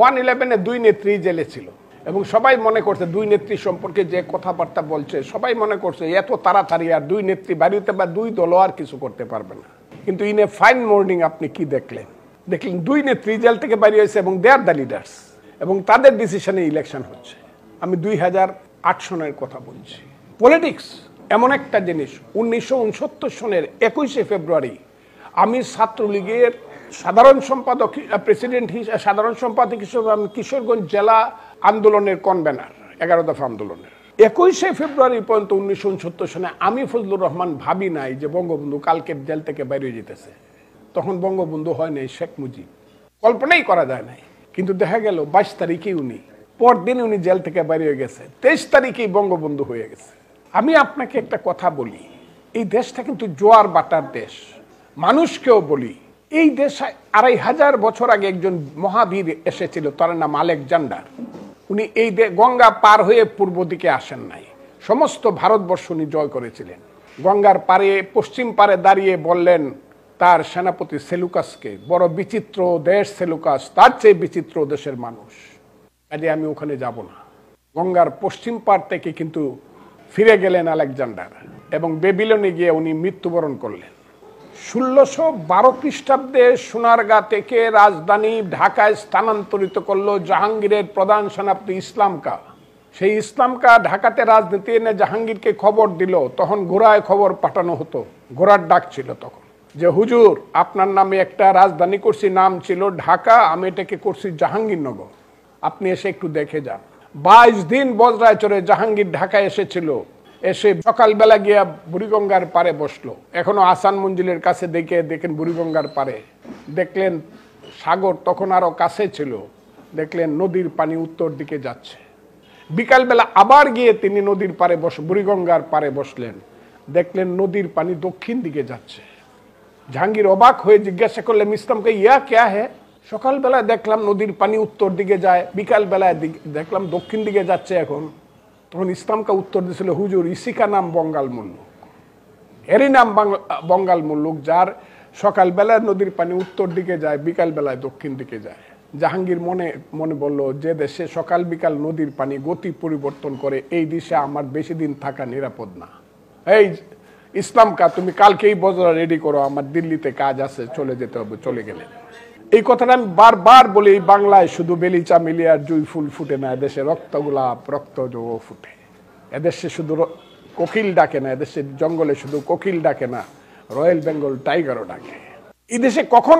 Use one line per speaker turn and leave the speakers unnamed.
111-এ দুই নেত্রী জেলে ছিল এবং সবাই মনে করছে দুই নেত্রী সম্পর্কে যে কথাবার্তা বলছে সবাই মনে করছে এত তাড়াতাড়ি আর দুই নেত্রী বাড়িতে বা দুই দলও আর কিছু করতে পারবে না। কিন্তু ইন এ ফাইন মর্নিং আপনি কি দেখলেন দুই নেত্রী জেল থেকে বেরিয়ে হয়েছে এবং দে আর দ্য লিডার্স এবং তাদের ডিসিশনে ইলেকশন হচ্ছে। আমি 2008 সনের কথা বলছি। পলিটিক্স এমন একটা জিনিস, 1969 সনের 21শে ফেব্রুয়ারি আমি ছাত্রলীগের সাধারণ সম্পাদক সাধারণ সম্পাদক হিসেবে আমি কিশোরগঞ্জ জেলা আন্দোলনের কনভেনার 11 দফা আন্দোলনের 21শে ফেব্রুয়ারি পর্যন্ত 1969 সনে আমি ফজলুর রহমান ভাবি নাই যে বঙ্গবন্ধু কালকে জেল থেকে বেরিয়ে যেতেছে। তখন বঙ্গবন্ধু হয় নাই, শেখ মুজিব, কল্পনাই করা যায় নাই। কিন্তু দেখা গেল 22 তারিখে উনি পরদিন উনি জেল থেকে বেরিয়ে গেছে, 23 তারিখেই বঙ্গবন্ধু হয়ে গেছে। আমি আপনাকে একটা কথা বলি, এই দেশটা কিন্তু জোয়ার বাটার দেশ। মানুষকেও বলি এই দেশ 2500 বছর আগে একজন মহাবীর এসেছিল, তার নাম আলেকজান্ডার। উনি এই গঙ্গা পার হয়ে পূর্ব দিকে আসেন নাই, সমস্ত ভারতবর্ষ উনি জয় করেছিলেন। গঙ্গার পারে পশ্চিম পারে দাঁড়িয়ে বললেন তার সেনাপতি সেলুকাসকে, বড় বিচিত্র দেশ সেলুকাস, তার চেয়ে বিচিত্র দেশের মানুষ, কাজে আমি ওখানে যাব না। গঙ্গার পশ্চিম পার থেকে কিন্তু ফিরে গেলেন আলেকজান্ডার এবং বেবিলনে গিয়ে উনি মৃত্যুবরণ করলেন। 1612 খ্রিস্টাব্দে সোনারগাঁ থেকে রাজধানী ঢাকায় স্থানান্তরিত করলো জাহাঙ্গীরের প্রধান সেনাপতি ইসলাম কা। সেই ইসলাম কা ঢাকাতে রাজনীতি এনে জাহাঙ্গীরকে খবর দিল। তখন ঘোড়ায় খবর পাঠানো হতো, ঘোড়ার ডাক ছিল তখন, যে হুজুর আপনার নামে একটা রাজধানী করছি, নাম ছিল ঢাকা, আমি এটাকে করছি জাহাঙ্গীরনগর, আপনি এসে একটু দেখে যান। 22 দিন বজরায় চড়ে জাহাঙ্গীর ঢাকায় এসেছিল। এসে সকালবেলা গিয়া বুড়িগঙ্গার পারে বসলো। এখনো আসান মঞ্জিলের কাছে দেখেন বুড়িগঙ্গার পারে দেখলেন সাগর তখন আরো কাছে ছিল, দেখলেন নদীর পানি উত্তর দিকে যাচ্ছে। বিকালবেলা আবার গিয়ে তিনি নদীর পারে বুড়িগঙ্গার পারে বসলেন, দেখলেন নদীর পানি দক্ষিণ দিকে যাচ্ছে। জাহাঙ্গীর অবাক হয়ে জিজ্ঞাসা করলেন ইসলামকে, ইয়া ক্যা হ্যাঁ? সকালবেলায় দেখলাম নদীর পানি উত্তর দিকে যায়, বিকালবেলায় দেখলাম দক্ষিণ দিকে যাচ্ছে এখন। তখন ইসলামকা উত্তর দিয়েছিল, হুজুর ইসিকা নাম বঙ্গাল মুল্লুক, এরই নাম বঙ্গাল মুল্লুক, যার সকালবেলায় নদীর পানি উত্তর দিকে যায়, বিকালবেলায় দক্ষিণ দিকে যায়। জাহাঙ্গীর মনে মনে বলল, যে দেশে সকাল বিকাল নদীর পানি গতি পরিবর্তন করে, এই দেশে আমার বেশি দিন থাকা নিরাপদ না। এই ইসলামকা তুমি কালকেই বজরা রেডি করো, আমার দিল্লিতে কাজ আছে, চলে যেতে হবে। চলে গেলেন। এই কথাটা আমি বারবার বলি, এই বাংলায় শুধু বেলিচা মিলিয়ার জুই ফুল ফুটে না, এদেশে রক্ত গোলাপ রক্ত জো ফুটে। এদেশে শুধু কোকিল ডাকে না, এদেশের জঙ্গলে শুধু কোকিল ডাকে না, রয়্যাল বেঙ্গল টাইগারও ডাকে। এই দেশে কখন